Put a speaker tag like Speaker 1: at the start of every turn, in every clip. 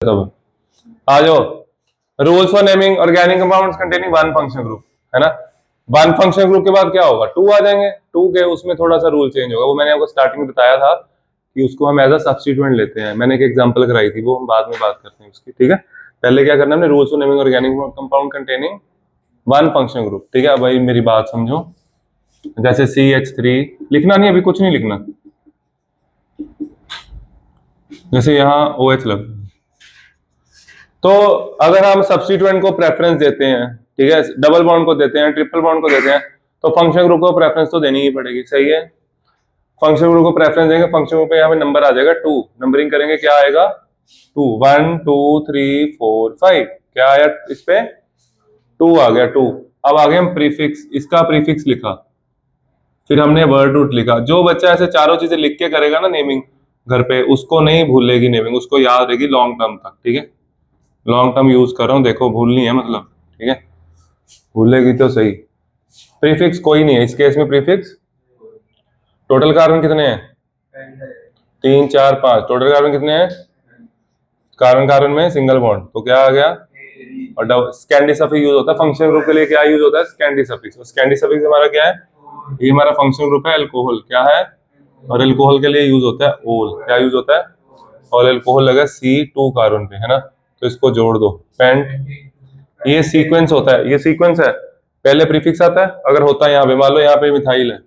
Speaker 1: तब आ जाओ, rules for naming organic compounds containing one function group, है ना। वन फंक्शन ग्रुप के बाद क्या होगा, टू आ जाएंगे। टू के उसमें थोड़ा सा रूल चेंज होगा, वो मैंने आपको स्टार्टिंग में बताया था कि उसको हम एज अ सब्स्टिट्यूएंट लेते हैं। मैंने एक एग्जांपल कराई थी, वो हम बाद में बात करते हैं उसकी, ठीक है। पहले क्या करना है, rules for naming organic compound containing one function group, ठीक है भाई। मेरी बात समझो, जैसे CH3 लिखना नहीं, अभी कुछ नहीं लिखना। जैसे यहाँ OH लग, तो अगर हम सब्स्टिट्यूएंट को प्रेफरेंस देते हैं, ठीक है, डबल बॉन्ड को देते हैं, ट्रिपल बॉन्ड को देते हैं, तो फंक्शन ग्रुप को प्रेफरेंस तो देनी ही पड़ेगी, सही है। फंक्शन ग्रुप को प्रेफरेंस देंगे, फंक्शन ग्रुप पे यहाँ पे नंबर आ जाएगा 2, नंबरिंग करेंगे, क्या आएगा 2, 1 2 3 4 5, क्या आया इस पे 2 आ गया 2। अब आगे हम प्रीफिक्स, इसका प्रीफिक्स लिखा, फिर हमने वर्ड रूट लिखा। जो बच्चा ऐसे चारों चीजें लिख के करेगा ना नेमिंग घर पे, उसको नहीं भूलेगी नेमिंग, उसको याद रहेगी लॉन्ग टर्म तक, ठीक है। लॉन्ग टर्म यूज कर रहा हूँ, देखो भूलनी है मतलब, ठीक है, भूलेगी तो सही। प्रीफिक्स कोई नहीं है इस केस में, प्रीफिक्स। टोटल कार्बन कितने हैं, 3 4 5, टोटल कार्बन कितने हैं, कार्बन कार्बन में सिंगल बॉन्ड, तो क्या आ गया। और स्कैंडी सफिक्स यूज होता है फंक्शन ग्रुप के लिए, क्या यूज होता है, स्कैंडी सफिक्स। स्कैंडी सफिक्स हमारा क्या है, ये हमारा फंक्शन ग्रुप है अल्कोहल, क्या है, और अल्कोहल के लिए यूज होता है ओल, क्या यूज होता है, और अल्कोहल लगा C2 कार्बन पे, है ना, तो इसको जोड़ दो, पेंट। ये सीक्वेंस होता है, ये सीक्वेंस है, पहले प्रीफिक्स आता है। अगर होता है यहाँ पे, मान लो यहाँ पे मिथाइल है,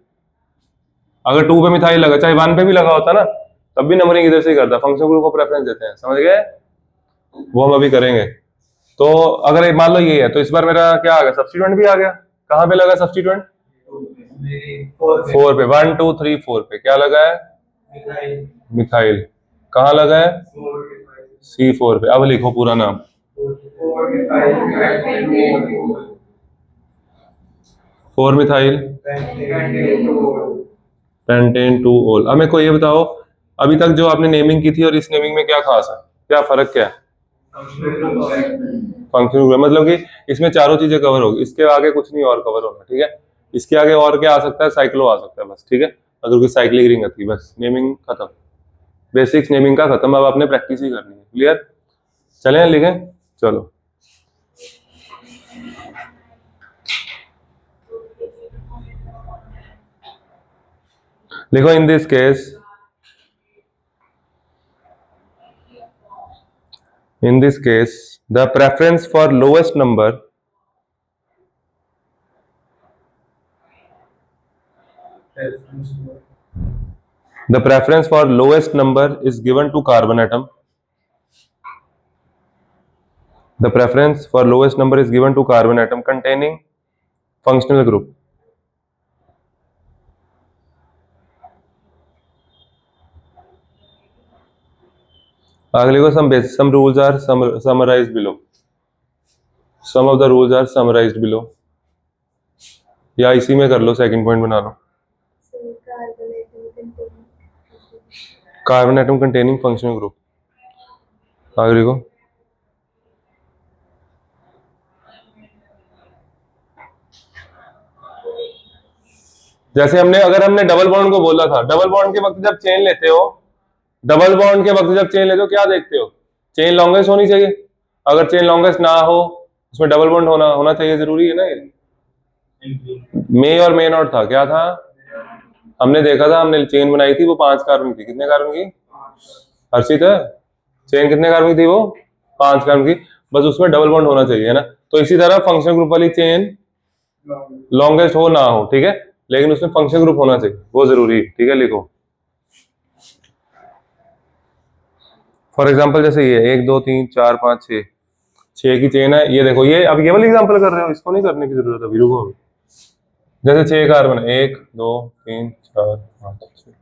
Speaker 1: अगर 2 पे मिथाइल लगा, चाहे 1 पे भी लगा होता ना, तब भी नंबरिंग इधर से ही करता, फंक्शन ग्रुप को प्रेफरेंस देते हैं, समझ गए, वो हम अभी करेंगे। तो अगर मान लो ये है, तो इस बार मेरा क्या आ गया, सब्स्टिट्यूएंट भी आ गया। कहाँ पे लगा सब्स्टिट्यूएंट, 4 पे, 1 2 3 4 पे क्या लगा है, मिथाइल। कहाँ लगा है, C4 पे। अब लिखो पूरा नाम, 4 मिथाइल पेंटेन 2 ओल। अब मेरे को ये बताओ, अभी तक जो आपने नेमिंग की थी और इस नेमिंग में क्या खास है, क्या फर्क क्या है, फंक्शन ग्रुप, मतलब कि इसमें चारों चीजें कवर होगी, इसके आगे कुछ नहीं और कवर होना, ठीक है। इसके आगे और क्या आ सकता है, साइक्लो आ सकता है बस, ठीक है। अगर कोई साइक्लिक रिंग आती है, बस नेमिंग खत्म, बेसिक्स नेमिंग का खत्म। अब आपने प्रैक्टिस ही करनी है, क्लियर। चलें लिखें, चलो। लिखो, in this case, in this case the preference for lowest number is given to carbon atom. The preference for lowest number is given to carbon atom containing functional group. अगले को some rules are summarized below. Some of the rules are summarized below. या इसी में कर लो, second point बना लो, carbon atom containing functional group. अगले को जैसे अगर हमने डबल बॉन्ड को बोला था, डबल बॉन्ड के वक्त जब चेन लेते हो, डबल बॉन्ड के वक्त जब चेन लेते हो क्या देखते हो, चेन लॉन्गेस्ट होनी चाहिए। अगर चेन लॉन्गेस्ट ना हो, उसमें डबल बॉन्ड होना चाहिए, जरूरी है ना। ये मे और मे नॉट था, क्या था, हमने देखा था, हमने चेन बनाई थी, वो 5 कार्बन की, कितने कार्बन की, हर्षित है, चेन कितने कार्बन की थी, वो 5 कार्बन की, बस उसमें डबल बॉन्ड होना चाहिए, है ना। तो इसी तरह फंक्शन ग्रुप वाली चेन लॉन्गेस्ट हो ना हो, ठीक है, लेकिन उसमें फंक्शन ग्रुप होना चाहिए, वो जरूरी है, ठीक है। लिखो फॉर एग्जांपल, जैसे ये 1 2 3 4 5 6 की चेन है, ये देखो, ये अब ये वाली एग्जांपल कर रहे हो, इसको नहीं करने की जरूरत है, रुको। जैसे 6 कार्बन, 1 2 3 4 5 6,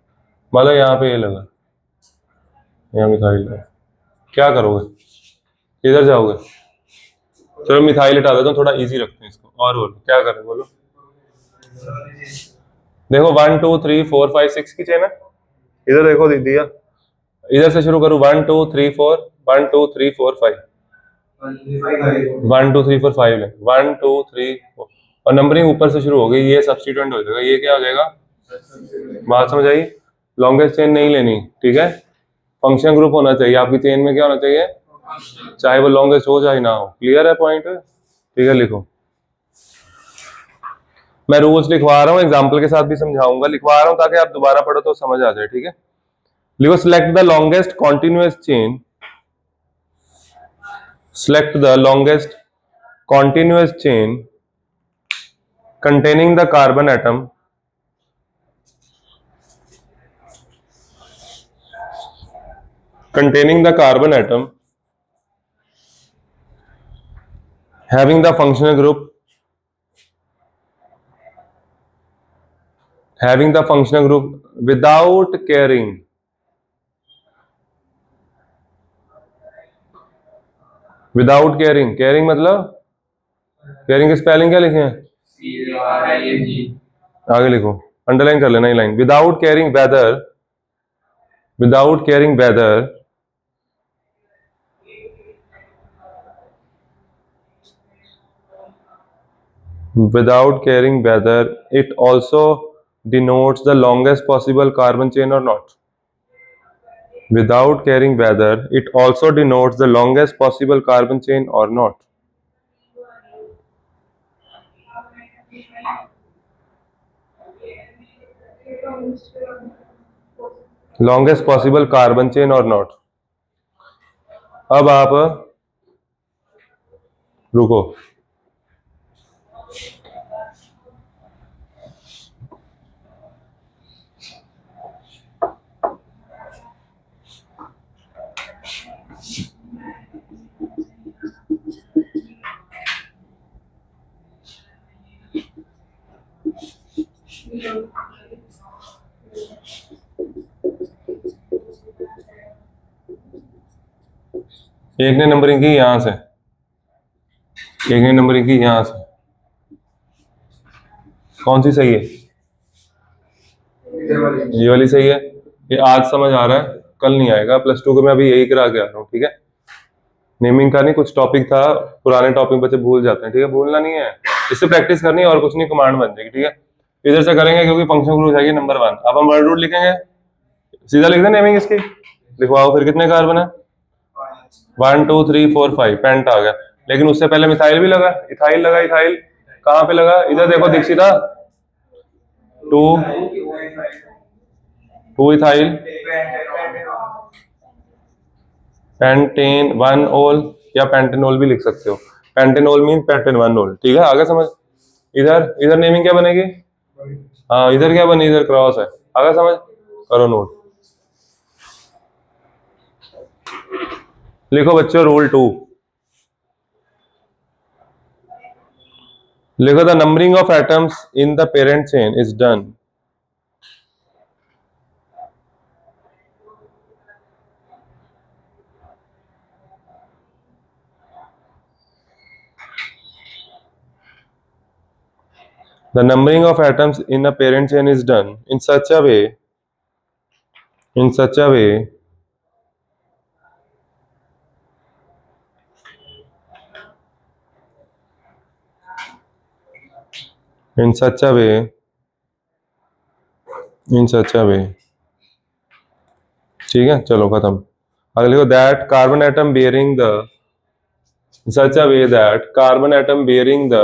Speaker 1: मतलब यहाँ पे ये लगा, यहाँ मिथाइल लगा, क्या करोगे, इधर जाओगे। चलो मिथाइल हटा देता हूँ, थोड़ा इजी रखते हैं इसको, और बोलो क्या करें, बोलो। देखो 1 2 3 4 5 6 की चेन है, इधर देखो दिया, इधर से शुरू करूँ, 1 2 3 4 1 2 3 4 5 1 2 3 4 5 है, 1 2 3 4, और नंबरिंग ऊपर से शुरू हो गई, ये सब्स्टिट्यूएंट हो जाएगा, ये क्या हो जाएगा, बात समझ आई। लॉन्गेस्ट चेन नहीं लेनी, ठीक है, फंक्शन ग्रुप होना चाहिए आपकी चेन में, क्या होना चाहिए, चाहे वो लॉन्गेस्ट हो चाहे ना हो। क्लियर है पॉइंट? ठीक है, लिखो। मैं रूल्स लिखवा रहा हूँ, एग्जाम्पल के साथ भी समझाऊंगा, लिखवा रहा हूँ ताकि आप दोबारा पढ़ो तो समझ आ जाए। ठीक है, लिखो select the longest continuous chain, select the longest continuous chain containing the carbon atom having the functional group without carrying मतलब कैरिंग की स्पेलिंग क्या लिखे हैं? आगे लिखो, अंडरलाइन कर लेना ये line. Without carrying whether it also denotes the longest possible carbon chain or not. Without caring whether it also denotes the longest possible carbon chain or not. Longest possible carbon chain or not. अब आप रुको, एक ने numbering की यहां से, एक ने नंबरिंग की यहां से, कौन सी सही है? ये वाली सही है। ये आज समझ आ रहा है, कल नहीं आएगा। प्लस 2 को मैं अभी यही करा के आ रहा हूँ। ठीक है, नेमिंग का नहीं, कुछ टॉपिक था, पुराने टॉपिक बच्चे भूल जाते हैं। ठीक है, भूलना नहीं है, इससे प्रैक्टिस करनी है और कुछ नहीं, कमांड बन जाएगी। ठीक है, इधर से करेंगे क्योंकि फंक्शन ग्रुप जाएगी नंबर 1। अब हम वर्ड रूट लिखेंगे, सीधा लिख दें नेमिंग इसकी, लिखवाओ। फिर कितने कार्बन है? 1 2 3 4 5, पेंट आ गया। लेकिन उससे पहले मिथाइल भी लगा, इथाइल लगा। इथाइल कहाँ पे लगा? इधर देखो दीक्षिता, 2 इथाइल, पेंटेन 1 ओल, या पेंटेनोल भी लिख सकते हो। पेंटेनोल मीन पेंटेन-1-ओल। ठीक है, आगे समझ। इधर नेमिंग क्या बनेगी? हाँ, इधर क्या बनी? इधर क्रॉस है। आगे समझ, करो नोट। लिखो बच्चों रूल 2, लिखो the numbering of atoms in the parent chain is done the numbering of atoms in a parent chain is done in such a way ठीक है, चलो खत्म। अगले को that carbon atom bearing the in such a way that carbon atom bearing the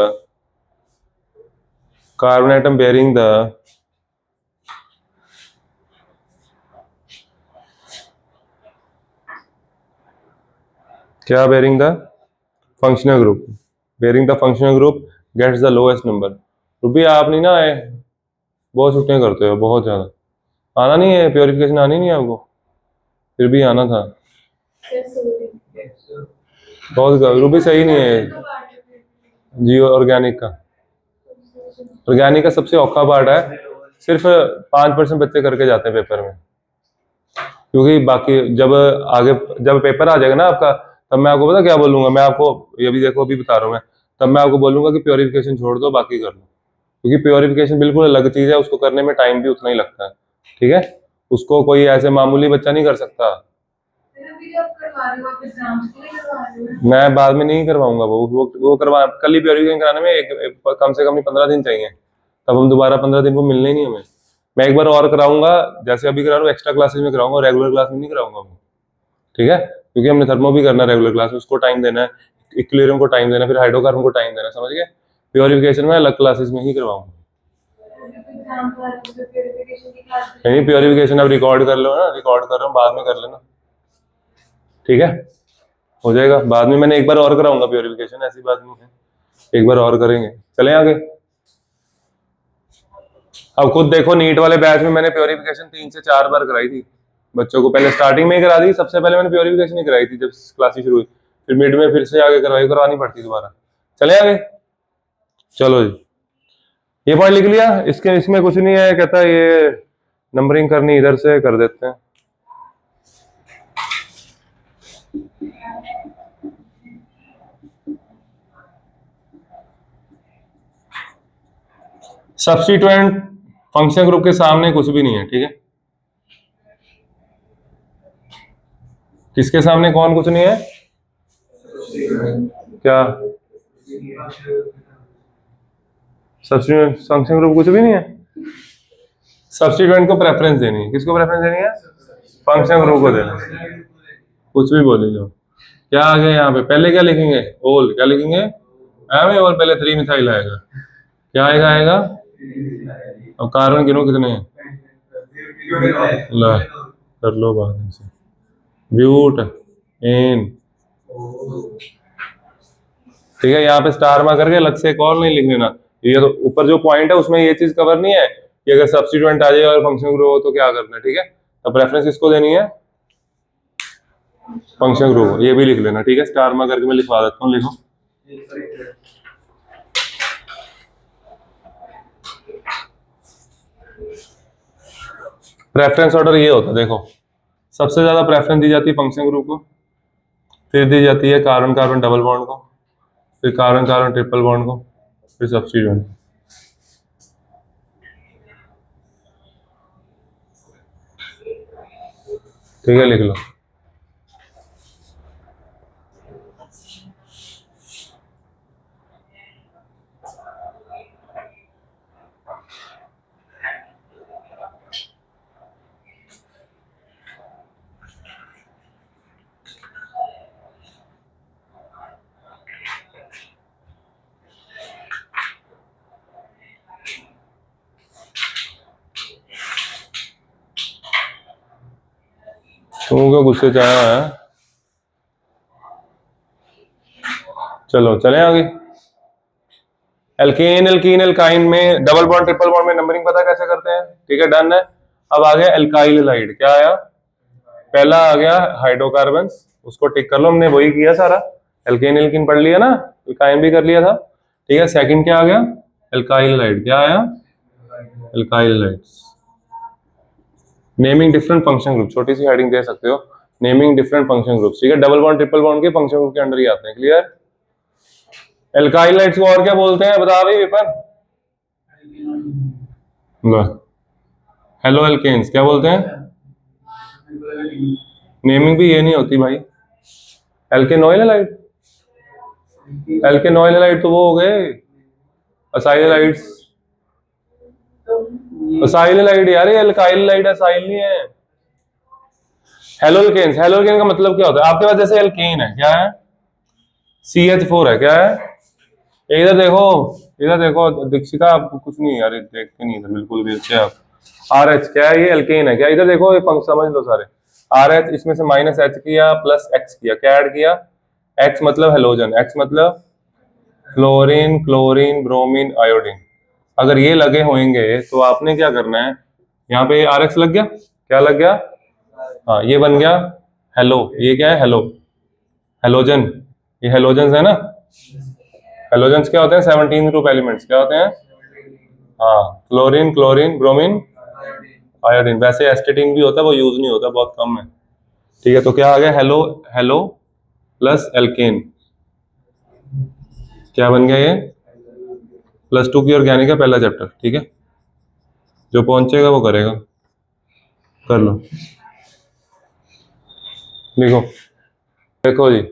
Speaker 1: क्या bearing the functional group gets the lowest number। रुपी आप नहीं ना आए, बहुत छुट्टियां करते हो, बहुत ज्यादा। आना नहीं है, प्योरिफिकेशन आनी नहीं है आपको, फिर भी आना था। बहुत रूपी सही नहीं है जी। ऑर्गेनिक का सबसे औखा पार्ट है, सिर्फ 5% बच्चे करके जाते हैं पेपर में, क्योंकि बाकी जब पेपर आ जाएगा ना आपका, तब मैं आपको पता क्या बोलूंगा, मैं आपको ये भी देखो अभी बता रहा हूँ मैं, तब मैं आपको बोलूंगा कि प्योरिफिकेशन छोड़ दो, बाकी कर लो। क्योंकि प्योरिफिकेशन बिल्कुल अलग चीज है, उसको करने में टाइम भी उतना ही लगता है। ठीक है, उसको कोई ऐसे मामूली बच्चा नहीं कर सकता। मैं बाद में नहीं करवाऊंगा, वो करवा, कल ही प्योरिफिकेशन कराने में कम से कम 15 दिन चाहिए, तब हम दोबारा 15 दिन को मिलने ही नहीं हमें। मैं एक बार और कराऊंगा, जैसे अभी करा रहा हूँ, एक्स्ट्रा क्लासेस में कराऊंगा, रेगुलर क्लास में नहीं कराऊंगा। ठीक है, क्योंकि हमने थर्मो भी करना रेगुलर क्लास में, उसको टाइम देना है, इक्विलिब्रियम को टाइम देना, फिर हाइड्रोकार्बन को टाइम देना, समझ गए। प्योरिफिकेशन में अलग क्लासेस में ही करवाऊंगा। नहीं, प्योरिफिकेशन अब रिकॉर्ड कर लो ना, रिकॉर्ड कर रहा हूँ, बाद में कर लेना, ठीक है, हो जाएगा। बाद में मैंने एक बार और कराऊंगा प्योरिफिकेशन, ऐसी बात नहीं है, एक बार और करेंगे। चलें आगे। अब खुद देखो, नीट वाले बैच में मैंने प्योरिफिकेशन 3 से 4 बार कराई थी बच्चों को, पहले स्टार्टिंग में ही करा दी, सबसे पहले मैंने प्योरिफिकेशन ही कराई थी जब क्लासेस शुरू हुई, फिर मिड में फिर से आगे करवानी पड़ती दोबारा। चले आगे, चलो जी, ये पॉइंट लिख लिया। इसके इसमें कुछ नहीं है, कहता है ये नंबरिंग करनी, इधर से कर देते हैं। सब्स्टिट्यूएंट फंक्शन ग्रुप के सामने कुछ भी नहीं है, ठीक है। किसके सामने कौन कुछ नहीं है? क्या सब्स्टिट्यूएंट फंक्शन ग्रुप कुछ भी नहीं है? सब्स्टिट्यूएंट को प्रेफरेंस देनी है, किसको प्रेफरेंस देनी है? फंक्शन ग्रुप को देना, कुछ भी बोले जो। क्या आ गया यहाँ पे? पहले क्या लिखेंगे? ओल। क्या लिखेंगे? ओल। पहले 3 मिथाइल आएगा, क्या आएगा? आएगा। अब कार्बन गिनो कितने हैं, ला कर लो बात इनसे। ब्यूट एन, ठीक है। यहाँ पे स्टार मार्क करके अलग से एक और नहीं लिख लेना, ये तो ऊपर जो पॉइंट है उसमें ये चीज कवर नहीं है कि अगर सब्स्टिट्यूएंट आ जाए और फंक्शन ग्रुप हो तो क्या करना है, ठीक है। तो प्रेफरेंस किसको देनी है? फंक्शन ग्रुप, ये भी लिख लेना, ठीक है। स्टार मार्क करके मैं लिखवा देता हूँ, लिखो। प्रेफरेंस ऑर्डर ये होता है, देखो, सबसे ज्यादा प्रेफरेंस दी जाती है फंक्शन ग्रुप को, फिर दी जाती है कार्बन कार्बन डबल बॉन्ड को, फिर कार्बन कार्बन ट्रिपल बॉन्ड को, फिर सब्स्टिट्यूएंट। ठीक है, लिख लो। तुम क्या गुस्से से आया है? चलो चले आगे। एल्केन एल्कीन एल्काइन में डबल बॉन्ड ट्रिपल बॉन्ड में नंबरिंग पता कैसे करते हैं, ठीक है, डन है। अब आ गया एल्काइल हैलाइड, क्या आया? पहला आ गया हाइड्रोकार्बन, उसको टिक कर लो, हमने वही किया सारा, एल्केन एल्कीन पढ़ लिया ना, एल्काइन भी कर लिया था, ठीक है। सेकंड क्या आ गया? एल्काइल हैलाइड, क्या आया? Alkyl halides. Naming different function group, छोटी सी हेडिंग दे सकते हो, नेमिंग डिफरेंट फंक्शन ग्रुप्स, ठीक है। डबल बॉन्ड ट्रिपल बॉन्ड के फंक्शन ग्रुप के अंडर ही आते हैं, क्लियर। एल्काइल हैलाइड्स को और क्या बोलते हैं, बता भाई पेपर। हेलो एल्केन्स क्या बोलते हैं? नेमिंग भी ये नहीं होती भाई। एल्केनॉइल हैलाइड, एल्केनॉइल हैलाइड तो वो हो गए असाइल हैलाइड्स, असाइल हैलाइड यार, ये एल्काइल हैलाइड असाइल नहीं है। हेलो एल्केन्स, हेलो एल्केन का मतलब क्या होता है? आपके पास जैसे एल्केन है, क्या है? CH4 है, क्या है? इधर देखो, इधर देखो दीक्षिता, आपको कुछ नहीं यार, देखते नहीं इधर बिल्कुल भी, अच्छे आप। RH क्या है? ये एल्केन है, क्या? इधर देखो, ये पंक्ति समझ लो सारे। RH इसमें से -H किया प्लस X किया, क्या ऐड किया? X मतलब हेलोजन, X मतलब फ्लोरीन क्लोरीन ब्रोमीन आयोडीन। अगर ये लगे होंगे तो आपने क्या करना है, यहाँ पे RX लग गया, क्या लग गया? हाँ, ये बन गया हेलो, ये क्या है? हेलो, हेलोजन, ये हेलोजन है ना। हेलोजेंस क्या होते हैं? 17 ग्रुप एलिमेंट्स, क्या होते हैं? हाँ, क्लोरीन क्लोरीन ब्रोमीन आयोडीन। वैसे एस्टेटिन भी होता है, वो यूज नहीं होता, बहुत कम है, ठीक है। तो क्या आ गया? हेलो हेलो प्लस एल्केन, क्या बन गया ये? +2 की ऑर्गेनिक का पहला चैप्टर, ठीक है। जो पहुंचेगा वो करेगा, कर लो, लिखो। देखो जी,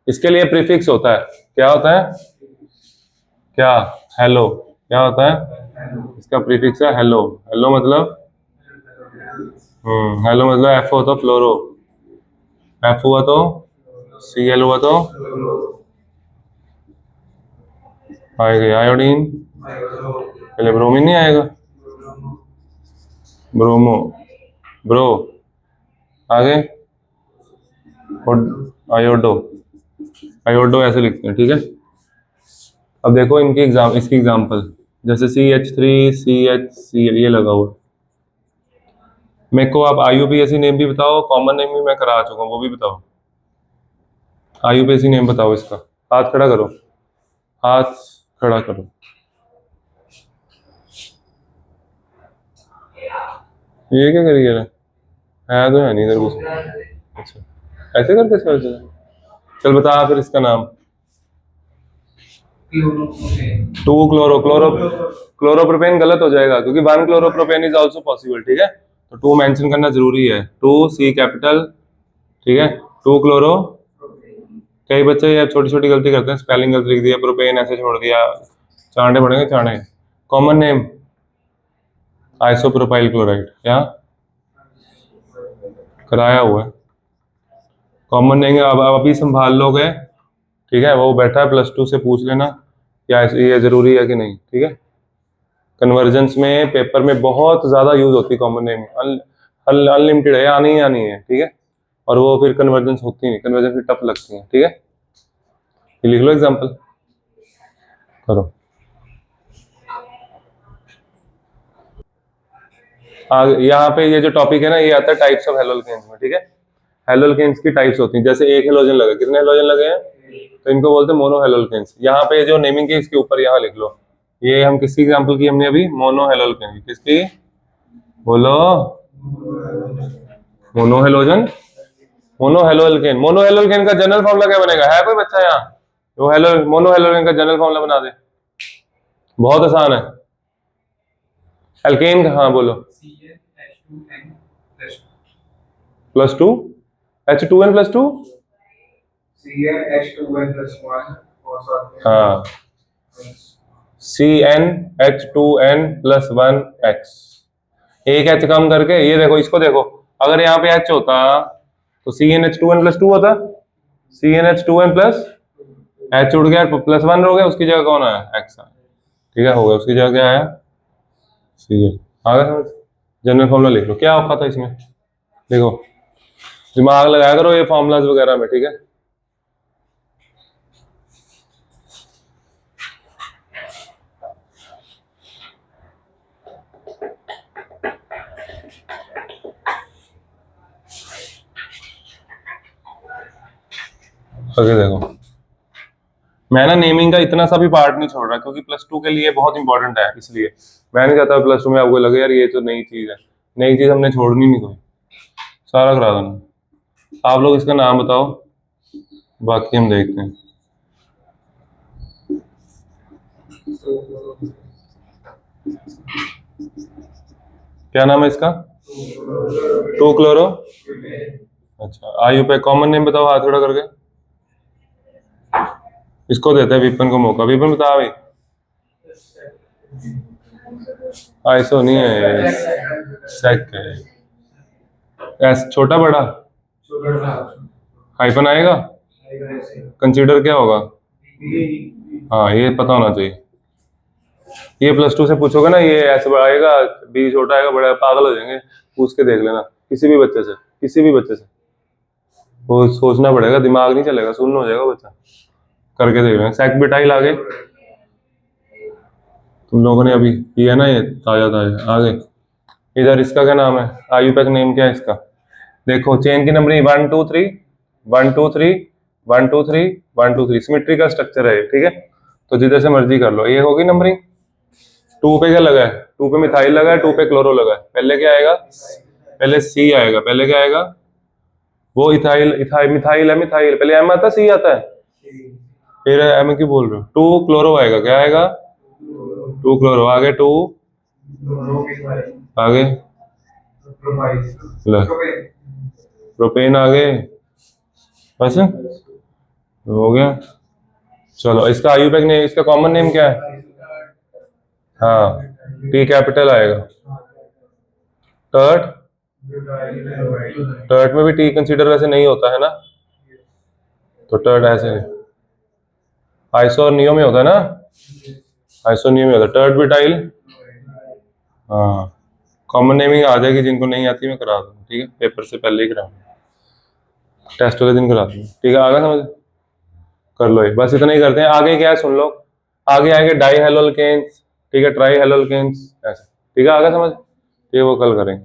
Speaker 1: इसके लिए प्रीफिक्स होता है, क्या होता है? क्या? हेलो, क्या होता है? इसका प्रीफिक्स है हेलो। हेलो मतलब हेलो मतलब F होता फ्लोरो, एफ हुआ तो सी एल हुआ तो आएगा आयोडीन, पहले ब्रोमीन नहीं आएगा, ब्रोमो, ब्रो, आगे आयोडो, आयोडो ऐसे लिखते हैं, ठीक है। अब देखो इनकी इसकी एग्जांपल, जैसे CH3CH ये लगा हुआ। मेरे को आप IUPAC नेम भी बताओ, कॉमन नेम भी मैं करा चुका हूँ, वो भी बताओ। IUPAC नेम बताओ इसका, हाथ खड़ा करो, हाथ खड़ा करो। ये क्या करिए है तो है नहीं इधर कुछ। अच्छा ऐसे करके सर्च है। चल बता फिर इसका नाम। टू क्लोरोप्रोपेन गलत हो जाएगा क्योंकि 1 क्लोरोप्रोपेन इज आल्सो पॉसिबल, ठीक है। तो 2 मेंशन करना जरूरी है, 2 C कैपिटल, ठीक है। 2 क्लोरो, कई बच्चे यार छोटी छोटी गलती करते हैं, स्पेलिंग गलत लिख दिया, प्रोपेन ऐसे छोड़ दिया, चांडे पड़ेंगे Chande. Common name isopropyl chloride, क्या कराया हुआ है। कॉमन नेम अब अभी संभाल लोगे, ठीक है। वो बैठा है +2 से पूछ लेना क्या ये जरूरी है कि नहीं, ठीक है। कन्वर्जेंस में पेपर में बहुत ज्यादा यूज होती है कॉमन नेम, अनलिमिटेड है, आनी ही आनी है, ठीक है। और वो फिर कन्वर्जेंस होती नहीं, कन्वर्जेंस फिर टफ लगती है, ठीक है। ये लिख लो एग्जांपल करो। यहाँ पे ये जो टॉपिक है ना, ये आता है टाइप्स ऑफ हेलोल्केन्स में, ठीक है। हेलोल्केन्स की टाइप्स होती हैं, जैसे एक हेलोजन लगे, कितने हेलोजन लगे हैं, तो इनको बोलते हैं मोनो हेलोल्केन्स। यहाँ पे जो नेमिंग है इसके ऊपर यहाँ लिख लो, ये हम किसकी एग्जांपल की हमने अभी, मोनो हेलोल्केन, किसकी बोलो, mono halogen, mono haloalkane. Mono haloalkane का जनरल फॉर्मूला क्या बनेगा, है कोई बच्चा यहाँ वो मोनो हेलोल्केन का जनरल फॉर्मूला बना दे, बहुत आसान है। एल्केन का, हाँ बोलो, +2 H2N+2, हाँ CnH2n+1X, एक H कम करके, ये देखो इसको देखो, अगर यहाँ पे H होता तो CnH2n+2 होता, CnH2n+ H उड़ गया, +1 हो गया, उसकी जगह कौन आया, X आया, ठीक है, हो गया, उसकी जगह क्या आया, Cl आ गया समझ। जनरल फॉर्मूला लिख लो, क्या औखा था इसमें, देखो दिमाग लगाया करो ये फॉर्मूलाज वगैरह में, ठीक है। आगे देखो, मैं ना नेमिंग का इतना सा भी पार्ट नहीं छोड़ रहा क्योंकि +2 के लिए बहुत इंपॉर्टेंट है, इसलिए मैं नहीं चाहता +2 में आपको लगे यार ये तो नई चीज है, नई चीज हमने छोड़नी नहीं, कोई सारा करा देना। आप लोग इसका नाम बताओ, बाकी हम देखते हैं। क्या नाम है इसका, 2 क्लोरो, अच्छा। आयु पे कॉमन नेम बताओ हाथ खड़ा करके, इसको देते हैं विपिन को मौका, विपिन बता भाई। आइसो नहीं है, सेक है, एस छोटा बड़ा, हाइफन आएगा, कंसीडर क्या होगा, हाँ ये पता होना चाहिए। ये +2 से पूछोगे ना, ये ऐसे आएगा, B छोटा आएगा, बड़ा, पागल हो जाएंगे, पूछ के देख लेना किसी भी बच्चे से, किसी भी बच्चे से, वो सोचना पड़ेगा, दिमाग नहीं चलेगा, सुन्न हो जाएगा बच्चा, करके देख लेना। सेकबिटाइल आगे, तुम लोगों ने अभी किया ना ये, ताजा ताजा। आगे इधर इसका क्या नाम है, आयुपैक नेम क्या है इसका, देखो चेन की नंबरिंग 1 2 3 1 2 3 1 2 3 1 2 3, सिमेट्री का स्ट्रक्चर है, ठीक है। तो जिधर से मर्जी कर लो, ये होगी नंबरिंग। 2 पे क्या लगा है, 2 पे मिथाइल लगा है, 2 पे क्लोरो लगा है, पहले क्या आएगा, पहले C आएगा, पहले क्या आएगा, वो इथाइल, मिथाइल है, मिथाइल पहले M आता है, C आता है, फिर M क्यों बोल रहे हो, 2 क्लोरो आएगा, क्या आएगा, 2 क्लोरो, आगे 2, आगे प्रोपेन, आगे बस हो गया। चलो इसका आयुपैक नेम, इसका कॉमन नेम क्या है, हाँ T कैपिटल आएगा, टर्ट टर्ट में भी टी कंसीडर वैसे नहीं होता है ना, तो टर्ट ऐसे आइसो और नियो में होता है ना, आइसो नियो में होता है, टर्ट ब्यूटाइल। हाँ, कॉमन नेमिंग आ जाएगी, जिनको नहीं आती मैं करा दूँ, ठीक है, पेपर से पहले ही करा, टेस्ट वाले दिन करा दूँ, ठीक है, आगे समझ, कर लो ये, बस इतना ही करते हैं। आगे क्या है सुन लो, आगे आएंगे डाई हेलोल्केन्स, ठीक है, ट्राई हेलोल्केन्स ऐसे, ठीक है, आगे समझ, ये वो कल करेंगे।